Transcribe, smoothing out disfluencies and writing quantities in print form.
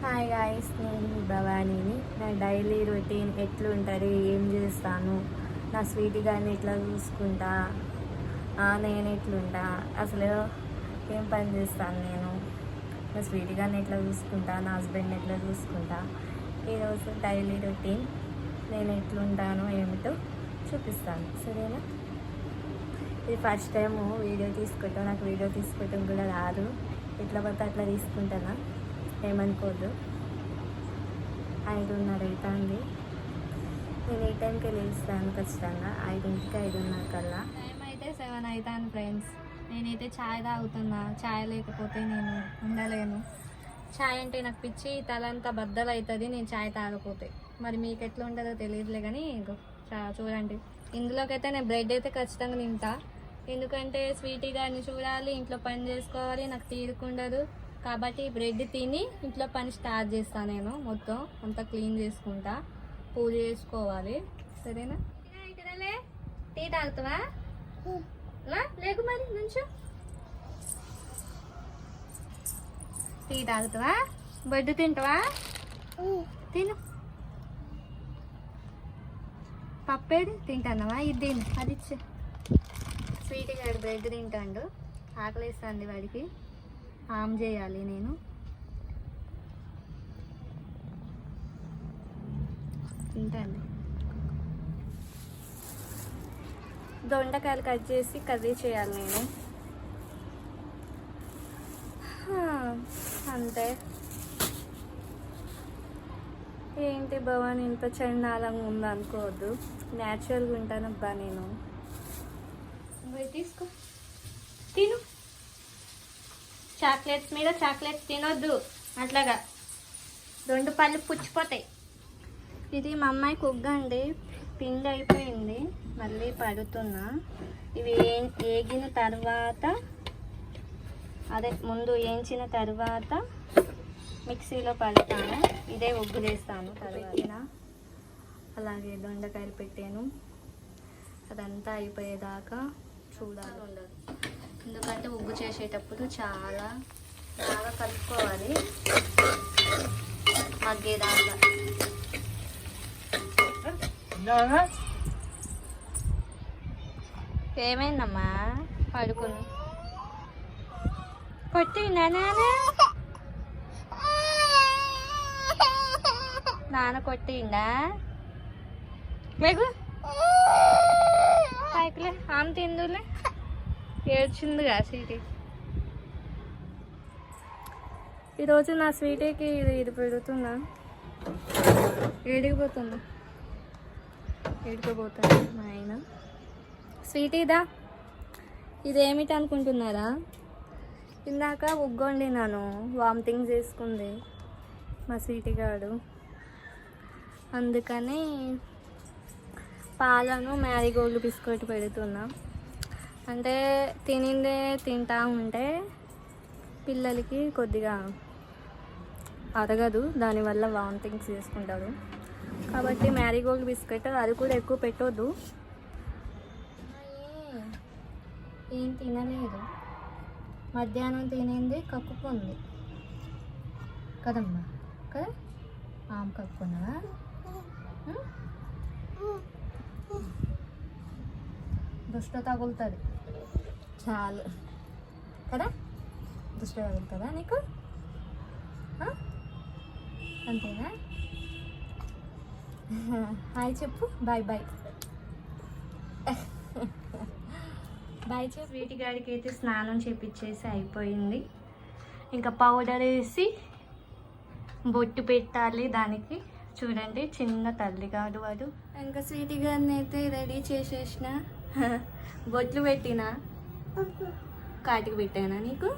Hi guys, నేను భవానీని. నా daily routine ఎట్లుంటుంది, ఏం చేస్తాను, నా స్వీట్ గారిని ఎట్లా చూసుకుంటా, నేను ఎట్లుంటా, అసలు ఏం పని చేస్తాను నేను, నా స్వీట్ గారిని ఎట్లా చూసుకుంటా, నా హస్బెండ్ని ఎట్లా చూసుకుంటా, ఈరోజు డైలీ రొటీన్ నేను ఎట్లుంటానో ఏమిటో చూపిస్తాను, సరేనా? ఇది ఫస్ట్ టైం వీడియో తీసుకుంటాం. నాకు వీడియో తీసుకోవటం కూడా రాదు. ఎట్లా పడితే అట్లా తీసుకుంటానా, ఏమనుకోద్దు. 5:30 అవుతుంది. నేను ఈ టైంకి లేస్తాను ఖచ్చితంగా, 5కి 5:30 కల్లా. టైం అయితే 7 అవుతాను ఫ్రెండ్స్. నేనైతే ఛాయ్ తాగుతున్నా. ఛాయ్ లేకపోతే నేను ఉండలేను. ఛాయ్ అంటే నాకు పిచ్చి, తలంతా బద్దలు అవుతుంది నేను ఛాయ్ తాగకపోతే. మరి మీకు ఎట్లా ఉంటుందో తెలియదులే, కానీ చూడండి. ఇందులోకి అయితే నేను బ్రెడ్ అయితే ఖచ్చితంగా తింటా. ఎందుకంటే స్వీటీగా చూడాలి, ఇంట్లో పని చేసుకోవాలి, నాకు తీరుకుండదు. కాబట్టి బ్రెడ్ తిని ఇంట్లో పని స్టార్ట్ చేస్తాను. నేను మొత్తం అంతా క్లీన్ చేసుకుంటా, పూజ చేసుకోవాలి, సరేనా? టీ తాగుతావా? లేకు మరి నుంచో. టీ తాగుతావా? బ్రెడ్ తింటావా? తిను. పప్పేది తింటానవా? ఇది తిను, అది ఇచ్చే. స్వీట్ గారు బ్రెడ్ తింటాడు, ఆకలిస్తుంది వాడికి. ఆమ్ చేయాలి నేను. తింటాను. దొండకాయలు కట్ చేసి కర్రీ చేయాలి నేను, అంతే. ఏంటి భవాని ఇంత చండాలంగా ఉందనుకోవద్దు, న్యాచురల్గా ఉంటాను అబ్బా నేను. తీసుకో, తిను. చాక్లెట్స్ మీద చాక్లెట్స్ తినొద్దు అట్లాగా, 2 పళ్ళు పుచ్చిపోతాయి. ఇది మా అమ్మాయి కుగ్గండి, పిండి అయిపోయింది, మళ్ళీ పడుతున్నా. ఇవి ఏగిన తర్వాత, అదే ముందు వేయించిన తర్వాత మిక్సీలో పడతాను. ఇదే ఉగ్గు చేస్తాను తర్వాత. అలాగే దొండకాయలు పెట్టాను, అదంతా అయిపోయేదాకా చూడాలి. ఉండదు, ఎందుకంటే ఉగ్గు చేసేటప్పుడు చాలా బాగా కలుపుకోవాలి మగ్గేదాకా. ఏమైందమ్మా? పడుకుని కొట్టిందా నాన్న? కొట్టిందా? లేకు పైకులే, ఆమె తిందులే. ఏడ్చిందిగా స్వీటీ. ఈరోజు నా స్వీటీకి ఇది పెడుతున్నా. ఏడికిపోతున్నా, ఏడికిపోతాను మా ఆయన. స్వీటీదా, ఇదేమిటి అనుకుంటున్నారా? ఇందాక ఉగ్గు వండినాను, వామిటింగ్ చేసుకుంది మా స్వీటీ గాడు. అందుకని పాలను మ్యారీగోల్డ్ బిస్కెట్ పెడుతున్నా. అంటే తినిందే తింటా ఉంటే పిల్లలకి కొద్దిగా అరగదు, దానివల్ల వామిటింగ్స్ చేసుకుంటారు. కాబట్టి మ్యారీగోల్డ్ బిస్కెట్, అది కూడా ఎక్కువ పెట్టొద్దు. ఏం తినలేదు, మధ్యాహ్నం తినింది కక్కుకుంది కదమ్మా, కదా? ఆమె కక్కుకున్నావా? దుష్ట తగులుతుంది చాలు కదా, దుష్ట తగులుతుందా నీకు? అంతేనా? హాయ్ చెప్పు, బాయ్ బాయ్ బాయ్ చెప్పు. వీటి గాడికి అయితే స్నానం చేపించేసి అయిపోయింది. ఇంకా పౌడర్ వేసి బొట్టు పెట్టాలి దానికి. చూడండి, చిన్న తల్లిగాడు వాడు. ఇంకా స్వీటీ గారిని అయితే రెడీ చేసేసిన, బొట్లు పెట్టిన. కాటికి పెట్టానా నీకు?